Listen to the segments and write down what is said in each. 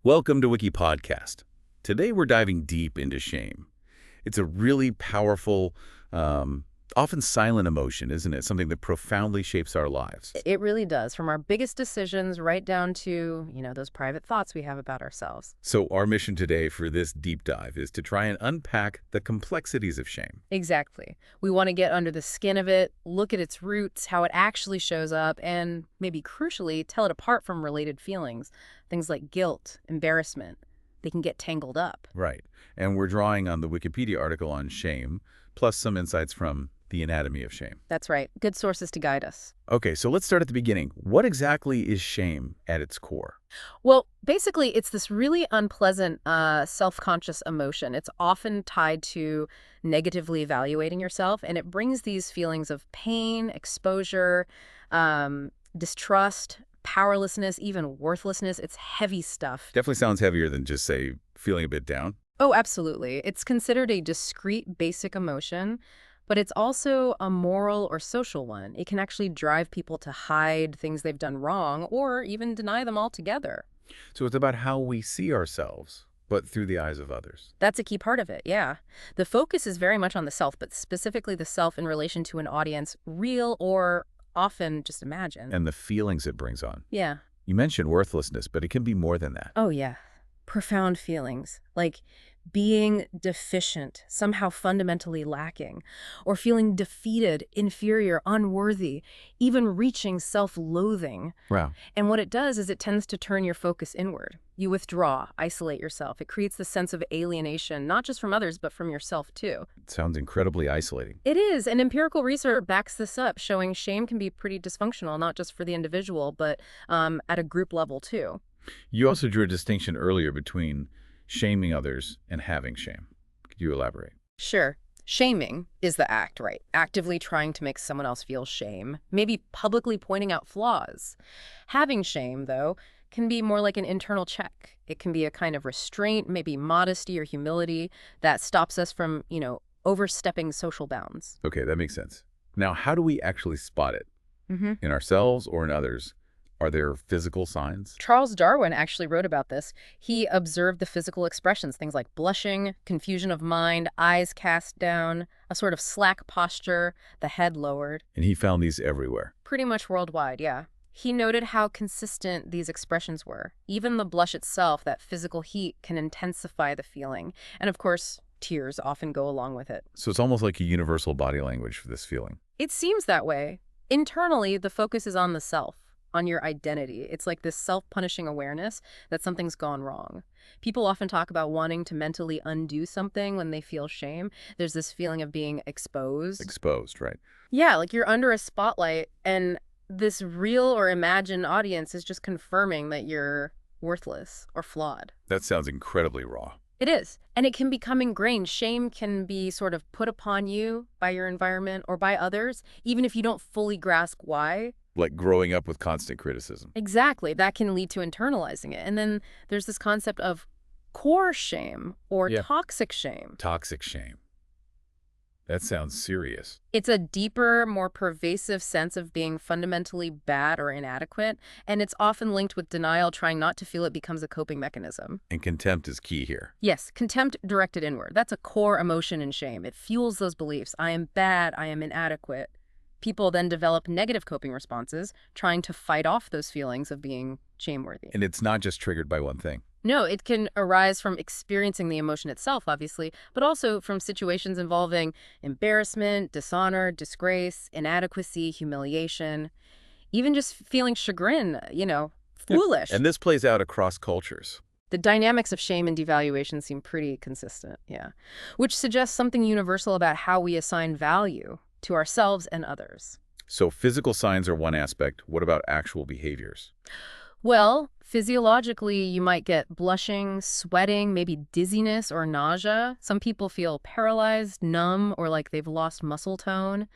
Welcome to WikiPodcast. Today we're diving deep into shame. It's a really powerful, often silent emotion, isn't it? Something that profoundly shapes our lives. It really does, from our biggest decisions right down to, those private thoughts we have about ourselves. So our mission today for this deep dive is to try and unpack the complexities of shame. Exactly. We want to get under the skin of it, look at its roots, how it actually shows up, and maybe crucially, tell it apart from related feelings. Things like guilt, embarrassment. They can get tangled up. Right. And we're drawing on the Wikipedia article on shame, plus some insights from the anatomy of shame. That's right. Good sources to guide us. Okay, so let's start at the beginning. What exactly is shame at its core? Well, basically, it's this really unpleasant, self-conscious emotion. It's often tied to negatively evaluating yourself, and it brings these feelings of pain, exposure, distrust, powerlessness, even worthlessness. It's heavy stuff. Definitely sounds heavier than just, say, feeling a bit down. Oh, absolutely. It's considered a discrete, basic emotion, but it's also a moral or social one. It can actually drive people to hide things they've done wrong or even deny them altogether. So it's about how we see ourselves, but through the eyes of others. That's a key part of it, yeah. The focus is very much on the self, but specifically the self in relation to an audience, real or often just imagined. And the feelings it brings on. Yeah. You mentioned worthlessness, but it can be more than that. Oh, yeah. Profound feelings, like being deficient, somehow fundamentally lacking, or feeling defeated, inferior, unworthy, even reaching self-loathing. Wow. And what it does is it tends to turn your focus inward. You withdraw, isolate yourself. It creates the sense of alienation, not just from others, but from yourself, too. It sounds incredibly isolating. It is, and empirical research backs this up, showing shame can be pretty dysfunctional, not just for the individual, but at a group level, too. You also drew a distinction earlier between shaming others and having shame. Could you elaborate? Sure. Shaming is the act, right? Actively trying to make someone else feel shame, maybe publicly pointing out flaws. Having shame, though, can be more like an internal check. It can be a kind of restraint, maybe modesty or humility that stops us from, overstepping social bounds. Okay, that makes sense. Now, how do we actually spot it? In ourselves or in others? Are there physical signs? Charles Darwin actually wrote about this. He observed the physical expressions, things like blushing, confusion of mind, eyes cast down, a sort of slack posture, the head lowered. And he found these everywhere. Pretty much worldwide, yeah. He noted how consistent these expressions were. Even the blush itself, that physical heat, can intensify the feeling. And of course, tears often go along with it. So it's almost like a universal body language for this feeling. It seems that way. Internally, the focus is on the self, on your identity. It's like this self-punishing awareness that something's gone wrong. People often talk about wanting to mentally undo something when they feel shame. There's this feeling of being exposed. Exposed, right? Yeah, like you're under a spotlight and this real or imagined audience is just confirming that you're worthless or flawed. That sounds incredibly raw. It is. And it can become ingrained. Shame can be sort of put upon you by your environment or by others, even if you don't fully grasp why. Like growing up with constant criticism. Exactly. That can lead to internalizing it. And then there's this concept of core shame or toxic shame. Toxic shame. That sounds serious. It's a deeper, more pervasive sense of being fundamentally bad or inadequate, and it's often linked with denial. Trying not to feel it becomes a coping mechanism. And contempt is key here. Yes, contempt directed inward. That's a core emotion in shame. It fuels those beliefs. I am bad, I am inadequate. People then develop negative coping responses, trying to fight off those feelings of being shameworthy. And it's not just triggered by one thing. No, it can arise from experiencing the emotion itself, obviously, but also from situations involving embarrassment, dishonor, disgrace, inadequacy, humiliation, even just feeling chagrin, foolish. And this plays out across cultures. The dynamics of shame and devaluation seem pretty consistent, yeah, which suggests something universal about how we assign value to ourselves and others. So physical signs are one aspect. What about actual behaviors? Well, physiologically, you might get blushing, sweating, maybe dizziness or nausea. Some people feel paralyzed, numb, or like they've lost muscle tone.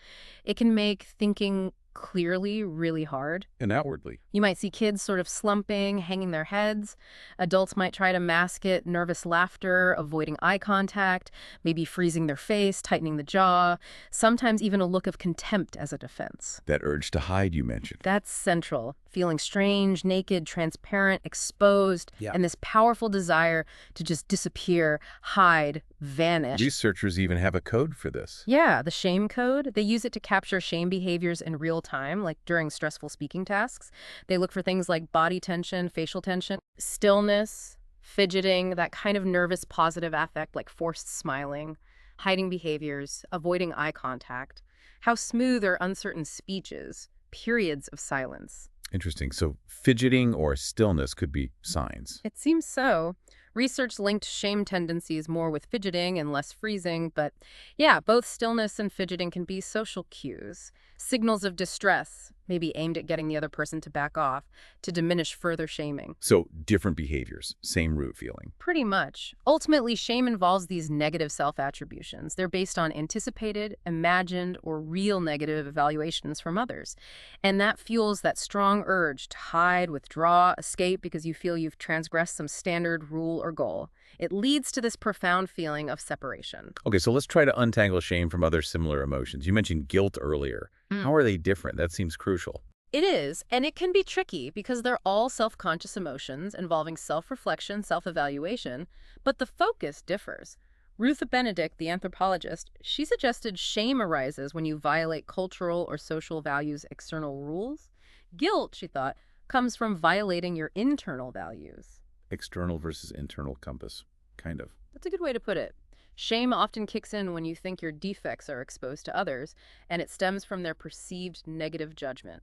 It can make thinking clearly really hard. And outwardly. You might see kids sort of slumping, hanging their heads. Adults might try to mask it, nervous laughter, avoiding eye contact, maybe freezing their face, tightening the jaw, sometimes even a look of contempt as a defense. That urge to hide you mentioned. That's central. Feeling strange, naked, transparent, exposed, and this powerful desire to just disappear, hide, vanish. Researchers even have a code for this. Yeah, the shame code. They use it to capture shame behaviors in real time, like during stressful speaking tasks. They look for things like body tension, facial tension, stillness, fidgeting, that kind of nervous positive affect like forced smiling, hiding behaviors, avoiding eye contact, how smooth or uncertain speech is, periods of silence. Interesting. So fidgeting or stillness could be signs. It seems so. Research linked shame tendencies more with fidgeting and less freezing, but yeah, both stillness and fidgeting can be social cues, signals of distress, maybe aimed at getting the other person to back off, to diminish further shaming. So different behaviors, same root feeling. Pretty much. Ultimately, shame involves these negative self-attributions. They're based on anticipated, imagined, or real negative evaluations from others. And that fuels that strong urge to hide, withdraw, escape because you feel you've transgressed some standard rule or goal. It leads to this profound feeling of separation. Okay, so let's try to untangle shame from other similar emotions. You mentioned guilt earlier. How are they different? That seems crucial. It is, and it can be tricky because they're all self-conscious emotions involving self-reflection, self-evaluation, but the focus differs. Ruth Benedict, the anthropologist, she suggested shame arises when you violate cultural or social values' external rules. Guilt, she thought, comes from violating your internal values. External versus internal compass, kind of. That's a good way to put it. Shame often kicks in when you think your defects are exposed to others, and it stems from their perceived negative judgment,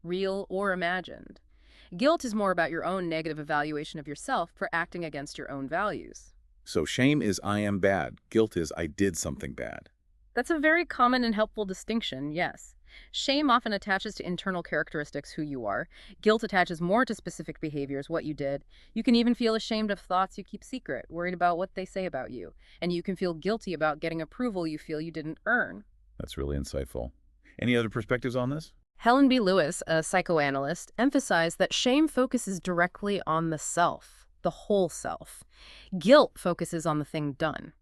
real or imagined. Guilt is more about your own negative evaluation of yourself for acting against your own values. So shame is I am bad. Guilt is I did something bad. That's a very common and helpful distinction, yes. Shame often attaches to internal characteristics, who you are. Guilt attaches more to specific behaviors, what you did. You can even feel ashamed of thoughts you keep secret, worried about what they say about you. And you can feel guilty about getting approval you feel you didn't earn. That's really insightful. Any other perspectives on this? Helen B. Lewis, a psychoanalyst, emphasized that shame focuses directly on the self, the whole self. Guilt focuses on the thing done.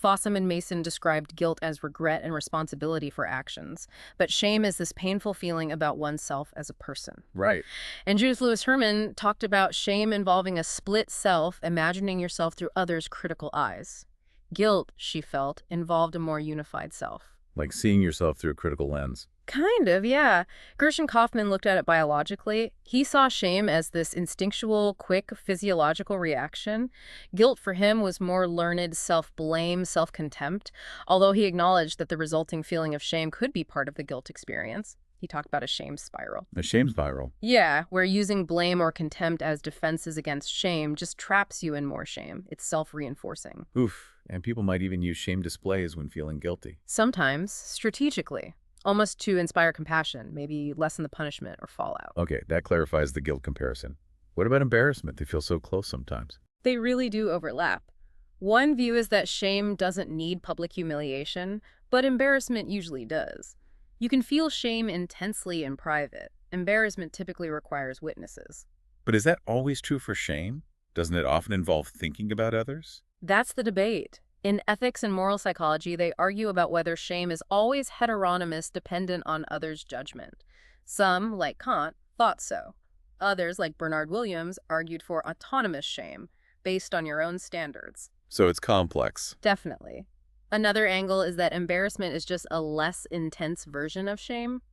Fossum and Mason described guilt as regret and responsibility for actions, but shame is this painful feeling about oneself as a person. Right. And Judith Lewis Herman talked about shame involving a split self, imagining yourself through others' critical eyes. Guilt, she felt, involved a more unified self. Like seeing yourself through a critical lens. Kind of, yeah. Gershon Kaufman looked at it biologically. He saw shame as this instinctual, quick, physiological reaction. Guilt for him was more learned self-blame, self-contempt, although he acknowledged that the resulting feeling of shame could be part of the guilt experience. He talked about a shame spiral. A shame spiral. Yeah, where using blame or contempt as defenses against shame just traps you in more shame. It's self-reinforcing. Oof. And people might even use shame displays when feeling guilty. Sometimes, strategically. Almost to inspire compassion, maybe lessen the punishment or fallout. Okay, that clarifies the guilt comparison. What about embarrassment? They feel so close sometimes. They really do overlap. One view is that shame doesn't need public humiliation, but embarrassment usually does. You can feel shame intensely in private. Embarrassment typically requires witnesses. But is that always true for shame? Doesn't it often involve thinking about others? That's the debate. In ethics and moral psychology, they argue about whether shame is always heteronymous, dependent on others' judgment. Some, like Kant, thought so. Others, like Bernard Williams, argued for autonomous shame, based on your own standards. So it's complex. Definitely. Another angle is that embarrassment is just a less intense version of shame.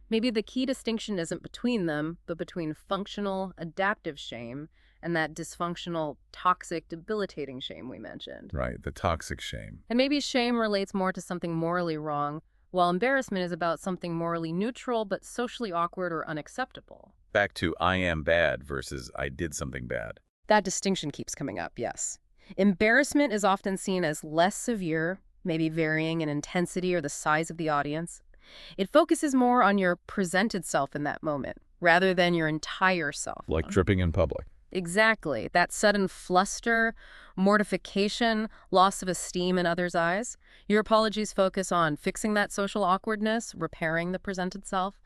Maybe the key distinction isn't between them, but between functional, adaptive shame and that dysfunctional, toxic, debilitating shame we mentioned. Right, the toxic shame. And maybe shame relates more to something morally wrong, while embarrassment is about something morally neutral but socially awkward or unacceptable. Back to I am bad versus I did something bad. That distinction keeps coming up, yes. Embarrassment is often seen as less severe, maybe varying in intensity or the size of the audience. It focuses more on your presented self in that moment, rather than your entire self. Like dripping in public. Exactly. That sudden fluster, mortification, loss of esteem in others' eyes. Your apologies focus on fixing that social awkwardness, repairing the presented self.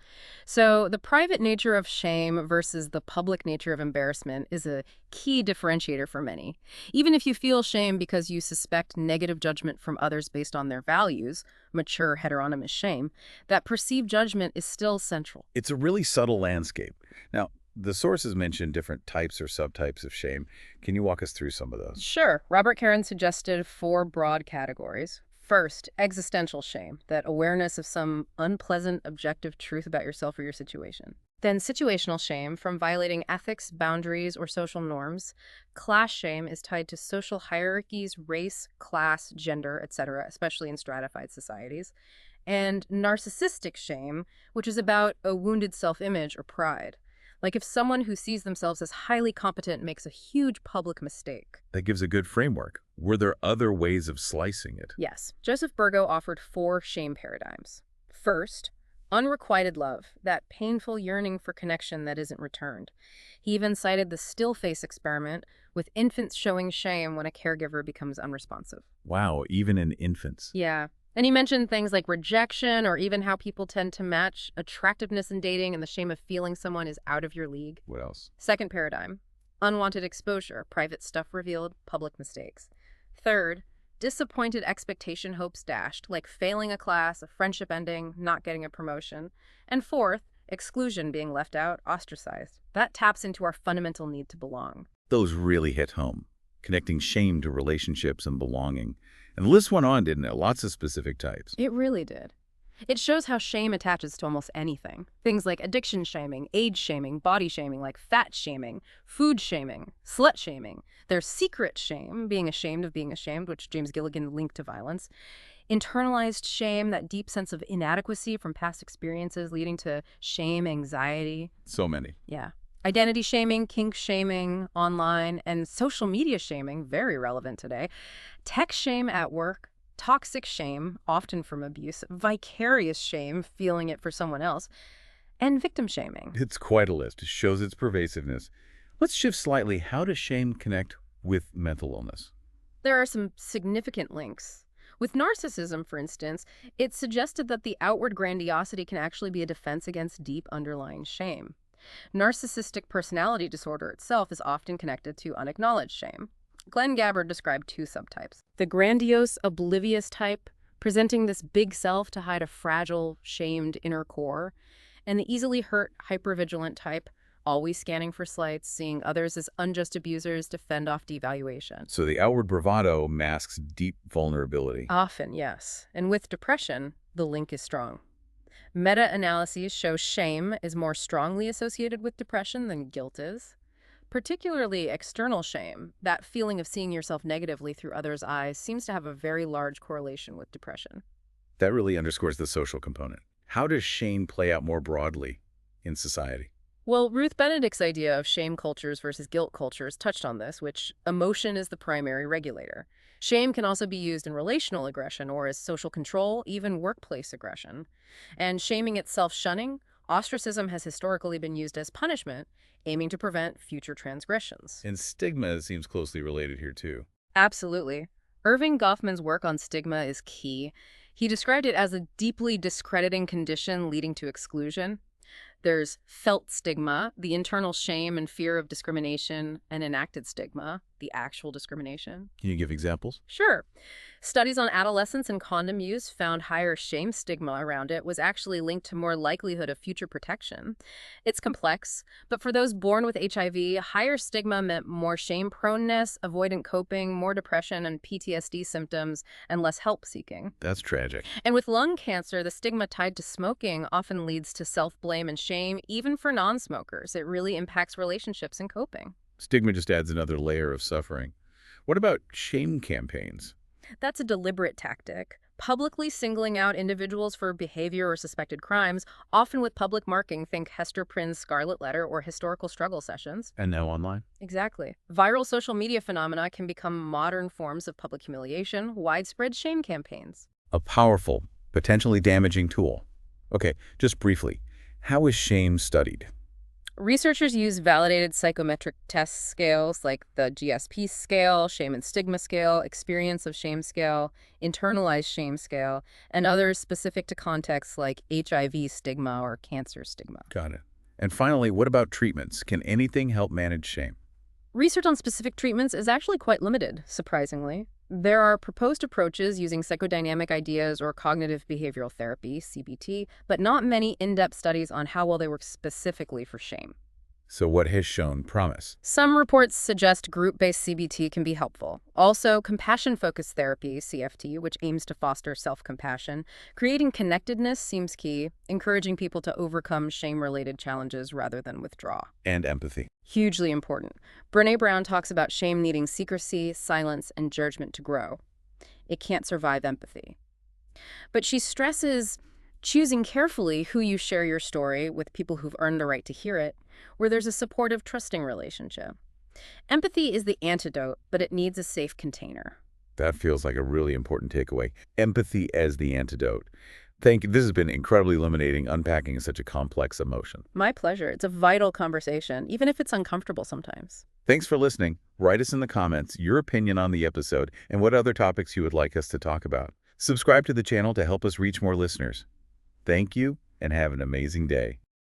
So, the private nature of shame versus the public nature of embarrassment is a key differentiator for many. Even if you feel shame because you suspect negative judgment from others based on their values, mature heteronymous shame, that perceived judgment is still central. It's a really subtle landscape. Now, the sources mention different types or subtypes of shame. Can you walk us through some of those? Sure. Robert Karen suggested four broad categories. First, existential shame, that awareness of some unpleasant objective truth about yourself or your situation. Then situational shame from violating ethics, boundaries, or social norms. Class shame is tied to social hierarchies, race, class, gender, etc., especially in stratified societies. And narcissistic shame, which is about a wounded self-image or pride. Like if someone who sees themselves as highly competent makes a huge public mistake. That gives a good framework. Were there other ways of slicing it? Yes, Joseph Burgo offered four shame paradigms. First, unrequited love, that painful yearning for connection that isn't returned. He even cited the still face experiment with infants showing shame when a caregiver becomes unresponsive. Wow, even in infants. Yeah. And he mentioned things like rejection or even how people tend to match attractiveness in dating and the shame of feeling someone is out of your league. What else? Second paradigm, unwanted exposure, private stuff revealed, public mistakes. Third, disappointed expectation hopes dashed, like failing a class, a friendship ending, not getting a promotion. And fourth, exclusion, being left out, ostracized. That taps into our fundamental need to belong. Those really hit home, connecting shame to relationships and belonging. And the list went on, didn't it? Lots of specific types. It really did. It shows how shame attaches to almost anything. Things like addiction shaming, age shaming, body shaming, like fat shaming, food shaming, slut shaming. There's secret shame, being ashamed of being ashamed, which James Gilligan linked to violence. Internalized shame, that deep sense of inadequacy from past experiences leading to shame, anxiety. So many. Yeah. Identity shaming, kink shaming online, and social media shaming, very relevant today. Tech shame at work, toxic shame, often from abuse, vicarious shame, feeling it for someone else, and victim shaming. It's quite a list. It shows its pervasiveness. Let's shift slightly. How does shame connect with mental illness? There are some significant links. With narcissism, for instance, it's suggested that the outward grandiosity can actually be a defense against deep underlying shame. Narcissistic personality disorder itself is often connected to unacknowledged shame. Glenn Gabbard described two subtypes. The grandiose, oblivious type, presenting this big self to hide a fragile, shamed inner core, and the easily hurt, hypervigilant type, always scanning for slights, seeing others as unjust abusers to fend off devaluation. So the outward bravado masks deep vulnerability. Often, yes. And with depression, the link is strong. Meta-analyses show shame is more strongly associated with depression than guilt is. Particularly external shame, that feeling of seeing yourself negatively through others' eyes, seems to have a very large correlation with depression. That really underscores the social component. How does shame play out more broadly in society? Well, Ruth Benedict's idea of shame cultures versus guilt cultures touched on this, which emotion is the primary regulator. Shame can also be used in relational aggression or as social control, even workplace aggression. And shaming itself shunning, ostracism has historically been used as punishment, aiming to prevent future transgressions. And stigma seems closely related here too. Absolutely. Irving Goffman's work on stigma is key. He described it as a deeply discrediting condition leading to exclusion. There's felt stigma, the internal shame and fear of discrimination, and enacted stigma, the actual discrimination. Can you give examples? Sure. Studies on adolescence and condom use found higher shame stigma around it was actually linked to more likelihood of future protection. It's complex, but for those born with HIV, higher stigma meant more shame proneness, avoidant coping, more depression and PTSD symptoms, and less help seeking. That's tragic. And with lung cancer, the stigma tied to smoking often leads to self-blame and shame, even for non-smokers. It really impacts relationships and coping. Stigma just adds another layer of suffering. What about shame campaigns? That's a deliberate tactic, publicly singling out individuals for behavior or suspected crimes, often with public marking, think Hester Prynne's Scarlet Letter or historical struggle sessions. And now online? Exactly. Viral social media phenomena can become modern forms of public humiliation, widespread shame campaigns. A powerful, potentially damaging tool. Okay, just briefly, how is shame studied? Researchers use validated psychometric test scales like the GSP scale, shame and stigma scale, experience of shame scale, internalized shame scale, and others specific to contexts like HIV stigma or cancer stigma. Got it. And finally, what about treatments? Can anything help manage shame? Research on specific treatments is actually quite limited, surprisingly. There are proposed approaches using psychodynamic ideas or cognitive behavioral therapy, CBT, but not many in-depth studies on how well they work specifically for shame. So what has shown promise? Some reports suggest group-based CBT can be helpful. Also, compassion-focused therapy, CFT, which aims to foster self-compassion. Creating connectedness seems key, encouraging people to overcome shame-related challenges rather than withdraw. And empathy. Hugely important. Brené Brown talks about shame needing secrecy, silence, and judgment to grow. It can't survive empathy. But she stresses choosing carefully who you share your story with, people who've earned the right to hear it, where there's a supportive, trusting relationship. Empathy is the antidote, but it needs a safe container. That feels like a really important takeaway. Empathy as the antidote. Thank you. This has been incredibly illuminating, unpacking such a complex emotion. My pleasure. It's a vital conversation, even if it's uncomfortable sometimes. Thanks for listening. Write us in the comments your opinion on the episode and what other topics you would like us to talk about. Subscribe to the channel to help us reach more listeners. Thank you, and have an amazing day.